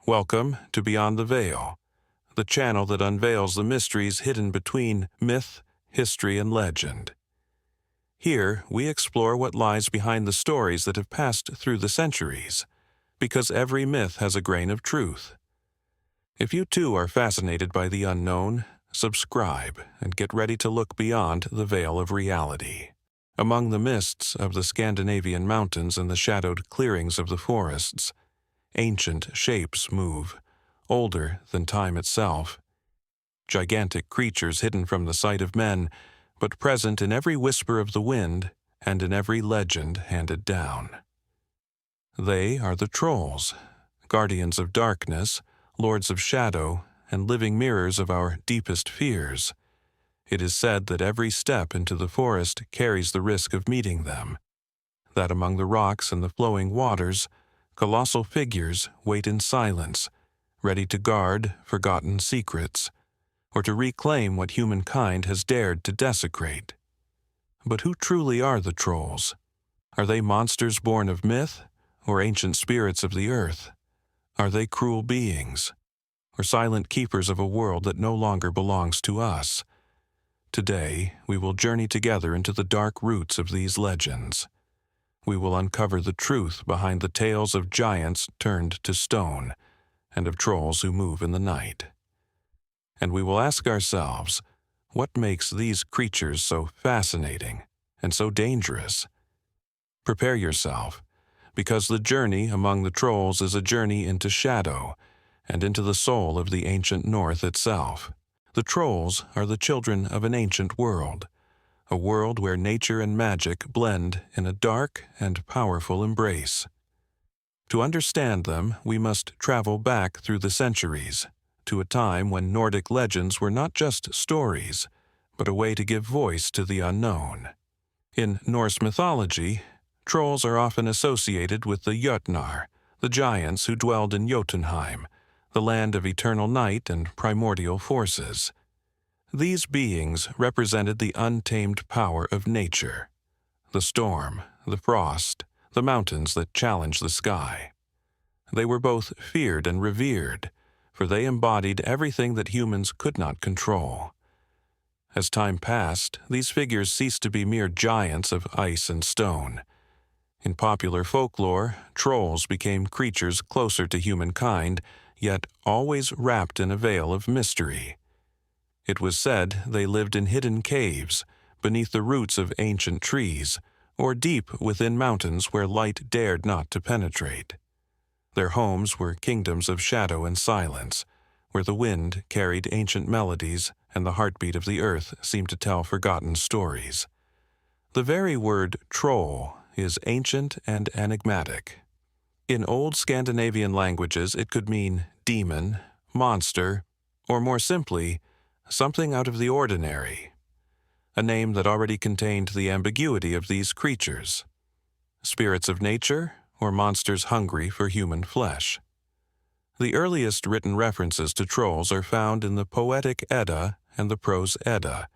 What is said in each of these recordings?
Welcome to Beyond the Veil, the channel that unveils the mysteries hidden between myth, history, and legend. Here, we explore what lies behind the stories that have passed through the centuries, because every myth has a grain of truth. If you too are fascinated by the unknown, subscribe and get ready to look beyond the veil of reality. Among the mists of the Scandinavian mountains and the shadowed clearings of the forests, ancient shapes move, older than time itself. Gigantic creatures hidden from the sight of men, but present in every whisper of the wind and in every legend handed down. They are the trolls, guardians of darkness, lords of shadow, and living mirrors of our deepest fears. It is said that every step into the forest carries the risk of meeting them, that among the rocks and the flowing waters, colossal figures wait in silence, ready to guard forgotten secrets, or to reclaim what humankind has dared to desecrate. But who truly are the trolls? Are they monsters born of myth, or ancient spirits of the earth? Are they cruel beings, or silent keepers of a world that no longer belongs to us? Today, we will journey together into the dark roots of these legends. We will uncover the truth behind the tales of giants turned to stone, and of trolls who move in the night. And we will ask ourselves, what makes these creatures so fascinating and so dangerous? Prepare yourself, because the journey among the trolls is a journey into shadow and into the soul of the ancient North itself. The trolls are the children of an ancient world, a world where nature and magic blend in a dark and powerful embrace. To understand them, we must travel back through the centuries, to a time when Nordic legends were not just stories, but a way to give voice to the unknown. In Norse mythology, trolls are often associated with the Jötnar, the giants who dwelled in Jotunheim, the land of eternal night and primordial forces. These beings represented the untamed power of nature, the storm, the frost, the mountains that challenge the sky. They were both feared and revered, for they embodied everything that humans could not control. As time passed, these figures ceased to be mere giants of ice and stone. In popular folklore, trolls became creatures closer to humankind, yet always wrapped in a veil of mystery. It was said they lived in hidden caves, beneath the roots of ancient trees, or deep within mountains where light dared not to penetrate. Their homes were kingdoms of shadow and silence, where the wind carried ancient melodies and the heartbeat of the earth seemed to tell forgotten stories. The very word troll is ancient and enigmatic. In old Scandinavian languages, it could mean demon, monster, or more simply, something out of the ordinary, a name that already contained the ambiguity of these creatures, spirits of nature or monsters hungry for human flesh. The earliest written references to trolls are found in the Poetic Edda and the Prose Edda,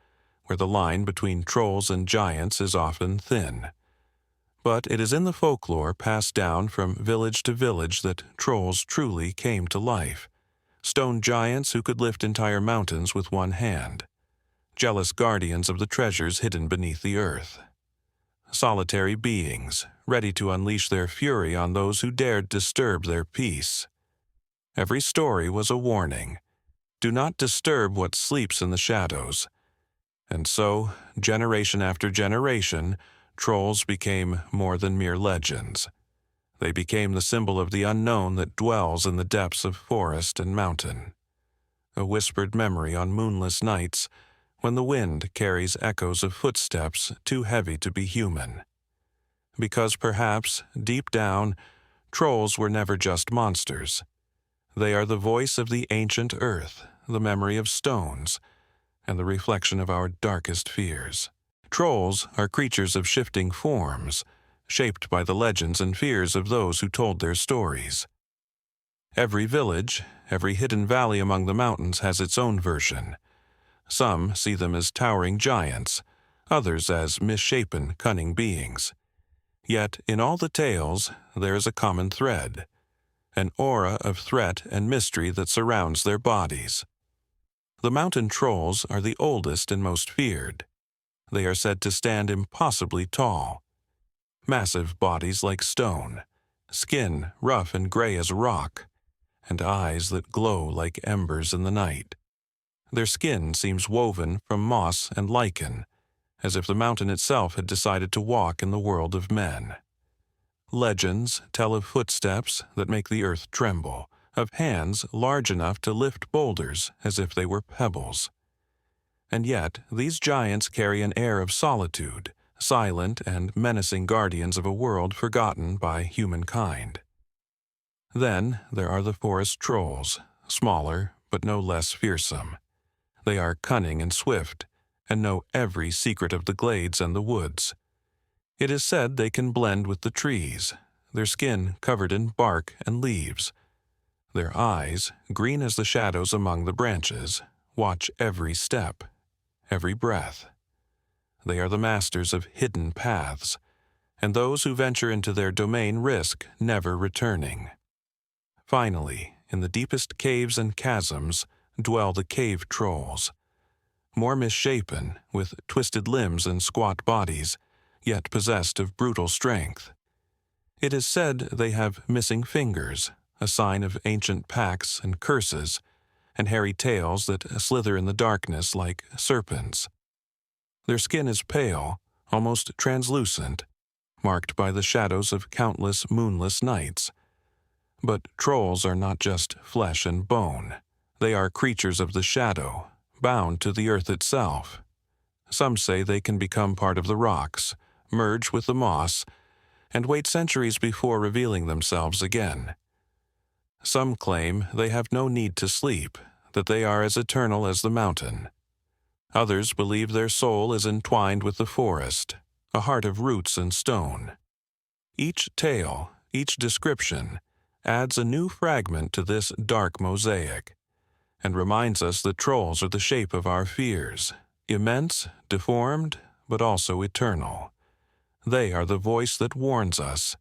where the line between trolls and giants is often thin. But it is in the folklore passed down from village to village that trolls truly came to life. Stone giants who could lift entire mountains with one hand, jealous guardians of the treasures hidden beneath the earth. Solitary beings, ready to unleash their fury on those who dared disturb their peace. Every story was a warning. Do not disturb what sleeps in the shadows. And so, generation after generation, trolls became more than mere legends. They became the symbol of the unknown that dwells in the depths of forest and mountain. A whispered memory on moonless nights when the wind carries echoes of footsteps too heavy to be human. Because perhaps, deep down, trolls were never just monsters. They are the voice of the ancient earth, the memory of stones, and the reflection of our darkest fears. Trolls are creatures of shifting forms, shaped by the legends and fears of those who told their stories. Every village, every hidden valley among the mountains has its own version. Some see them as towering giants, others as misshapen, cunning beings. Yet, in all the tales, there is a common thread. an aura of threat and mystery that surrounds their bodies. The mountain trolls are the oldest and most feared. They are said to stand impossibly tall. Massive bodies like stone, skin rough and gray as rock, and eyes that glow like embers in the night. Their skin seems woven from moss and lichen, as if the mountain itself had decided to walk in the world of men. Legends tell of footsteps that make the earth tremble, of hands large enough to lift boulders as if they were pebbles. And yet, these giants carry an air of solitude, silent and menacing guardians of a world forgotten by humankind. Then there are the forest trolls, smaller but no less fearsome. They are cunning and swift, and know every secret of the glades and the woods. It is said they can blend with the trees, their skin covered in bark and leaves. Their eyes, green as the shadows among the branches, watch every step, every breath. They are the masters of hidden paths, and those who venture into their domain risk never returning. Finally, in the deepest caves and chasms dwell the cave trolls, more misshapen, with twisted limbs and squat bodies, yet possessed of brutal strength. It is said they have missing fingers, a sign of ancient pacts and curses, and hairy tails that slither in the darkness like serpents. Their skin is pale, almost translucent, marked by the shadows of countless moonless nights. But trolls are not just flesh and bone. They are creatures of the shadow, bound to the earth itself. Some say they can become part of the rocks, merge with the moss, and wait centuries before revealing themselves again. Some claim they have no need to sleep, that they are as eternal as the mountain. Others believe their soul is entwined with the forest, a heart of roots and stone. Each tale, each description, adds a new fragment to this dark mosaic, and reminds us that trolls are the shape of our fears, immense, deformed, but also eternal. They are the voice that warns us.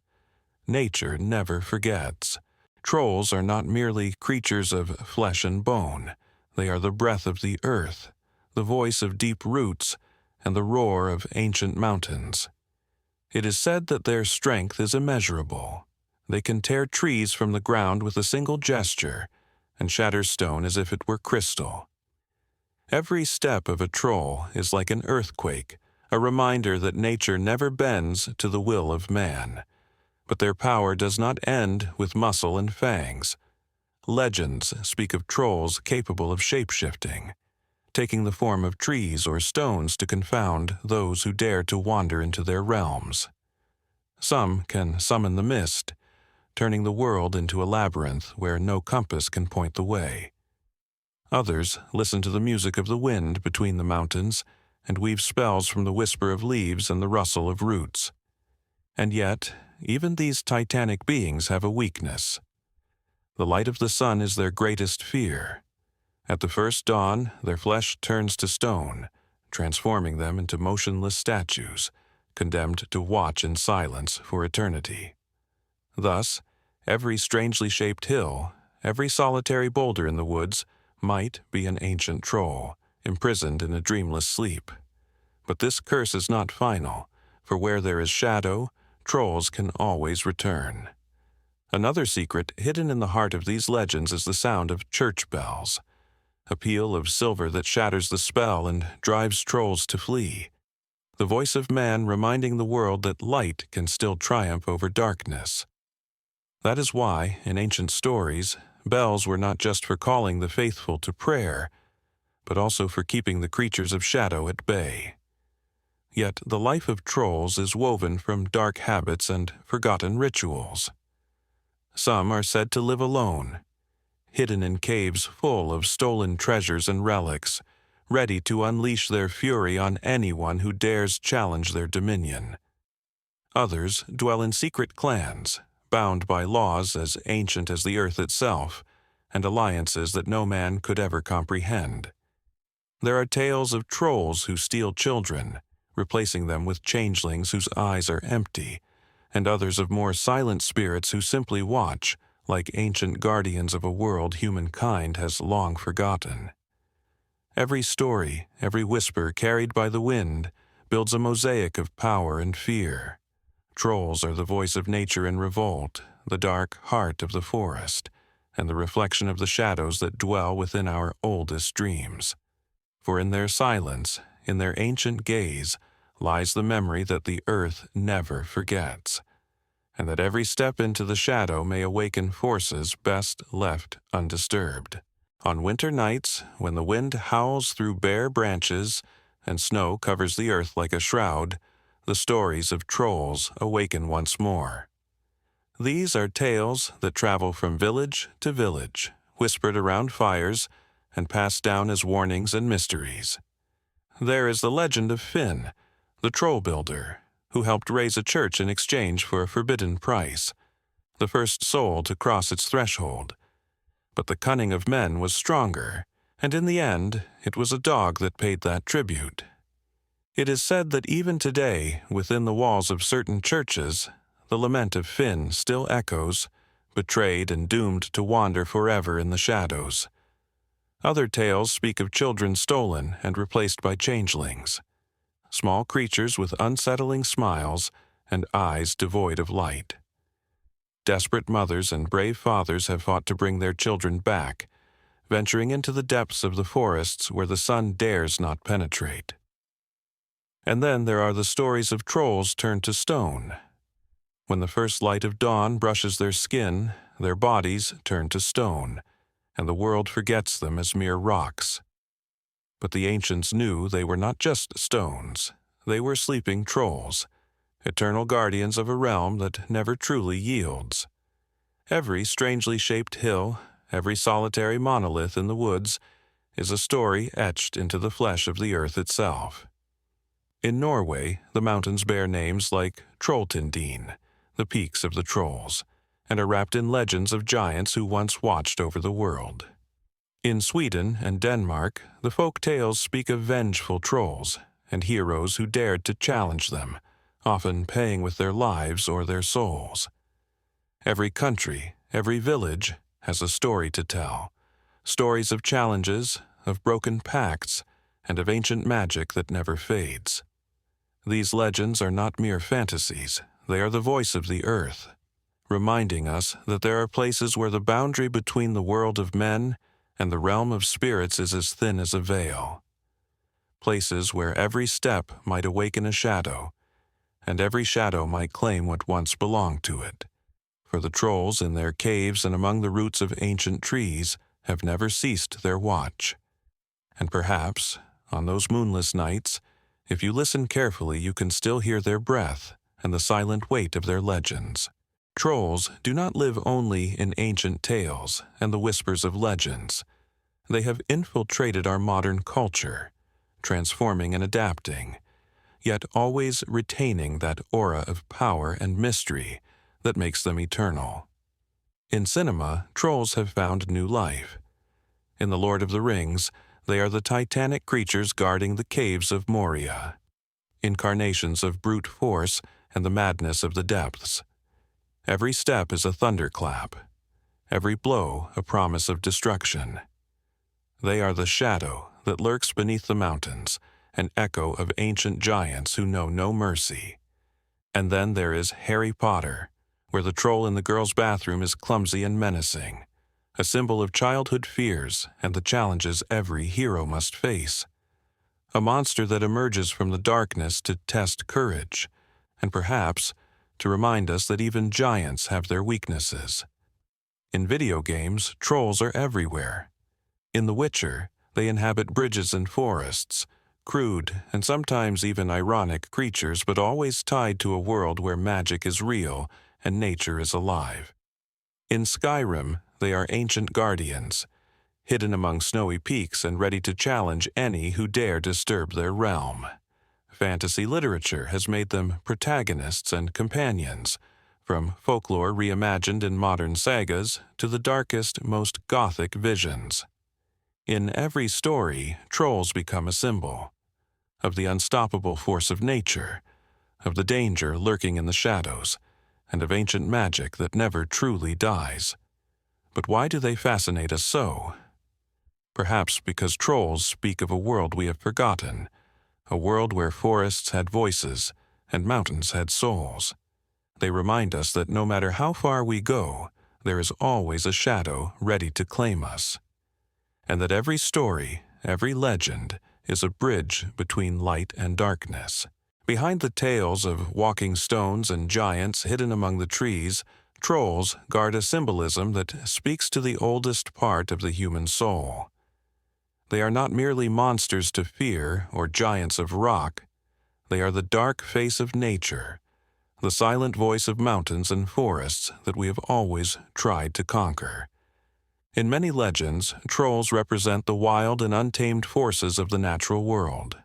Nature never forgets. Trolls are not merely creatures of flesh and bone. They are the breath of the earth, the voice of deep roots, and the roar of ancient mountains. It is said that their strength is immeasurable. They can tear trees from the ground with a single gesture, and shatter stone as if it were crystal. Every step of a troll is like an earthquake, a reminder that nature never bends to the will of man. But their power does not end with muscle and fangs. Legends speak of trolls capable of shape-shifting, taking the form of trees or stones to confound those who dare to wander into their realms. Some can summon the mist, turning the world into a labyrinth where no compass can point the way. Others listen to the music of the wind between the mountains and weave spells from the whisper of leaves and the rustle of roots. And yet, even these titanic beings have a weakness. The light of the sun is their greatest fear. At the first dawn, their flesh turns to stone, transforming them into motionless statues, condemned to watch in silence for eternity. Thus, every strangely shaped hill, every solitary boulder in the woods, might be an ancient troll, imprisoned in a dreamless sleep. But this curse is not final, for where there is shadow, trolls can always return. Another secret hidden in the heart of these legends is the sound of church bells, a peal of silver that shatters the spell and drives trolls to flee. The voice of man reminding the world that light can still triumph over darkness. That is why, in ancient stories, bells were not just for calling the faithful to prayer, but also for keeping the creatures of shadow at bay. Yet the life of trolls is woven from dark habits and forgotten rituals. Some are said to live alone, hidden in caves full of stolen treasures and relics, ready to unleash their fury on anyone who dares challenge their dominion. Others dwell in secret clans, bound by laws as ancient as the earth itself, and alliances that no man could ever comprehend. There are tales of trolls who steal children, replacing them with changelings whose eyes are empty, and others of more silent spirits who simply watch, like ancient guardians of a world humankind has long forgotten. Every story, every whisper carried by the wind, builds a mosaic of power and fear. Trolls are the voice of nature in revolt, the dark heart of the forest, and the reflection of the shadows that dwell within our oldest dreams. For in their silence, in their ancient gaze, lies the memory that the earth never forgets, and that every step into the shadow may awaken forces best left undisturbed. On winter nights, when the wind howls through bare branches and snow covers the earth like a shroud, the stories of trolls awaken once more. These are tales that travel from village to village, whispered around fires, and passed down as warnings and mysteries. There is the legend of Finn, the troll builder, who helped raise a church in exchange for a forbidden price, the first soul to cross its threshold. But the cunning of men was stronger, and in the end, it was a dog that paid that tribute. It is said that even today, within the walls of certain churches, the lament of Finn still echoes, betrayed and doomed to wander forever in the shadows. Other tales speak of children stolen and replaced by changelings, small creatures with unsettling smiles and eyes devoid of light. Desperate mothers and brave fathers have fought to bring their children back, venturing into the depths of the forests where the sun dares not penetrate. And then there are the stories of trolls turned to stone. When the first light of dawn brushes their skin, their bodies turn to stone, and the world forgets them as mere rocks. But the ancients knew they were not just stones. They were sleeping trolls, eternal guardians of a realm that never truly yields. Every strangely shaped hill, every solitary monolith in the woods, is a story etched into the flesh of the earth itself. In Norway, the mountains bear names like Trolltindin, the peaks of the trolls, and are wrapped in legends of giants who once watched over the world. In Sweden and Denmark, the folk tales speak of vengeful trolls and heroes who dared to challenge them, often paying with their lives or their souls. Every country, every village, has a story to tell, stories of challenges, of broken pacts, and of ancient magic that never fades. These legends are not mere fantasies, they are the voice of the earth, reminding us that there are places where the boundary between the world of men and the realm of spirits is as thin as a veil. Places where every step might awaken a shadow, and every shadow might claim what once belonged to it. For the trolls in their caves and among the roots of ancient trees have never ceased their watch. And perhaps, on those moonless nights, if you listen carefully, you can still hear their breath and the silent weight of their legends. Trolls do not live only in ancient tales and the whispers of legends. They have infiltrated our modern culture, transforming and adapting, yet always retaining that aura of power and mystery that makes them eternal. In cinema, trolls have found new life. In The Lord of the Rings, they are the titanic creatures guarding the caves of Moria, incarnations of brute force and the madness of the depths. Every step is a thunderclap, every blow a promise of destruction. They are the shadow that lurks beneath the mountains, an echo of ancient giants who know no mercy. And then there is Harry Potter, where the troll in the girls' bathroom is clumsy and menacing, a symbol of childhood fears and the challenges every hero must face. A monster that emerges from the darkness to test courage, and perhaps to remind us that even giants have their weaknesses. In video games, trolls are everywhere. In The Witcher, they inhabit bridges and forests, crude and sometimes even ironic creatures, but always tied to a world where magic is real and nature is alive. In Skyrim, they are ancient guardians, hidden among snowy peaks and ready to challenge any who dare disturb their realm. Fantasy literature has made them protagonists and companions, from folklore reimagined in modern sagas to the darkest, most gothic visions. In every story, trolls become a symbol of the unstoppable force of nature, of the danger lurking in the shadows, and of ancient magic that never truly dies. But why do they fascinate us so? Perhaps because trolls speak of a world we have forgotten, a world where forests had voices and mountains had souls. They remind us that no matter how far we go, there is always a shadow ready to claim us, and that every story, every legend, is a bridge between light and darkness. Behind the tales of walking stones and giants hidden among the trees, trolls guard a symbolism that speaks to the oldest part of the human soul. They are not merely monsters to fear or giants of rock. They are the dark face of nature, the silent voice of mountains and forests that we have always tried to conquer. In many legends, trolls represent the wild and untamed forces of the natural world.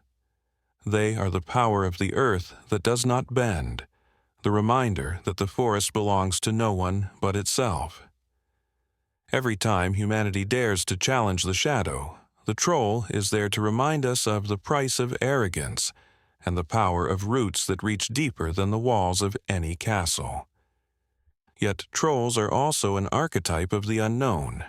They are the power of the earth that does not bend, the reminder that the forest belongs to no one but itself. Every time humanity dares to challenge the shadow, the troll is there to remind us of the price of arrogance and the power of roots that reach deeper than the walls of any castle. Yet trolls are also an archetype of the unknown.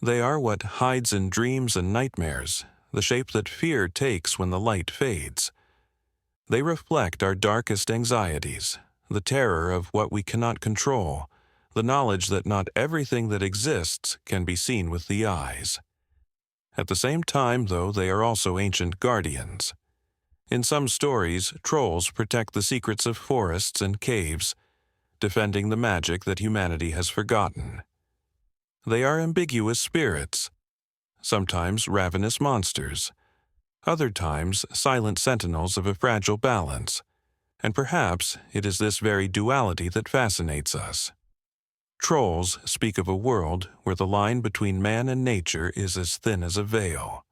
They are what hides in dreams and nightmares, the shape that fear takes when the light fades. They reflect our darkest anxieties, the terror of what we cannot control, the knowledge that not everything that exists can be seen with the eyes. At the same time, though, they are also ancient guardians. In some stories, trolls protect the secrets of forests and caves, defending the magic that humanity has forgotten. They are ambiguous spirits, sometimes ravenous monsters, other times silent sentinels of a fragile balance, and perhaps it is this very duality that fascinates us. Trolls speak of a world where the line between man and nature is as thin as a veil,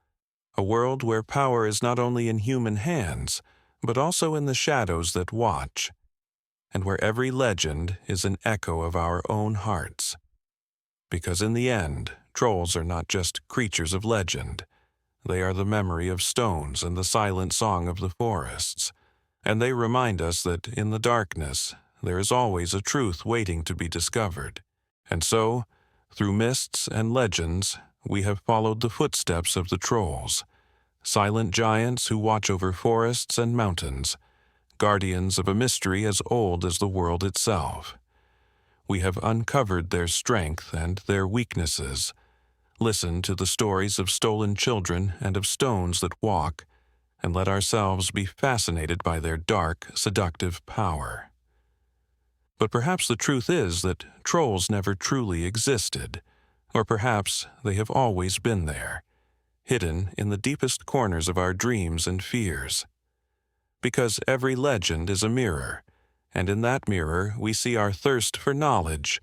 a world where power is not only in human hands, but also in the shadows that watch, and where every legend is an echo of our own hearts. Because in the end, trolls are not just creatures of legend. They are the memory of stones and the silent song of the forests, and they remind us that in the darkness, there is always a truth waiting to be discovered. And so, through myths and legends, we have followed the footsteps of the trolls, silent giants who watch over forests and mountains, guardians of a mystery as old as the world itself. We have uncovered their strength and their weaknesses, listened to the stories of stolen children and of stones that walk, and let ourselves be fascinated by their dark, seductive power. But perhaps the truth is that trolls never truly existed, or perhaps they have always been there, hidden in the deepest corners of our dreams and fears. Because every legend is a mirror, and in that mirror we see our thirst for knowledge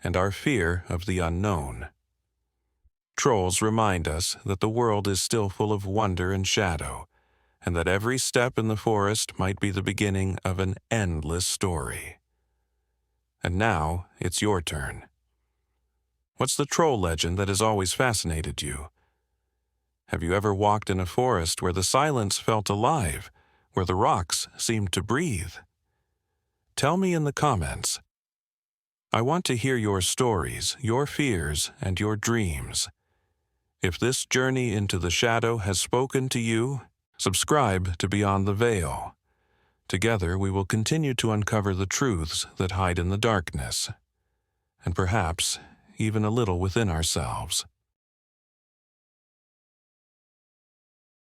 and our fear of the unknown. Trolls remind us that the world is still full of wonder and shadow, and that every step in the forest might be the beginning of an endless story. And now it's your turn. What's the troll legend that has always fascinated you? Have you ever walked in a forest where the silence felt alive, where the rocks seemed to breathe? Tell me in the comments. I want to hear your stories, your fears, and your dreams. If this journey into the shadow has spoken to you, subscribe to Beyond the Veil. Together we will continue to uncover the truths that hide in the darkness, and perhaps even a little within ourselves.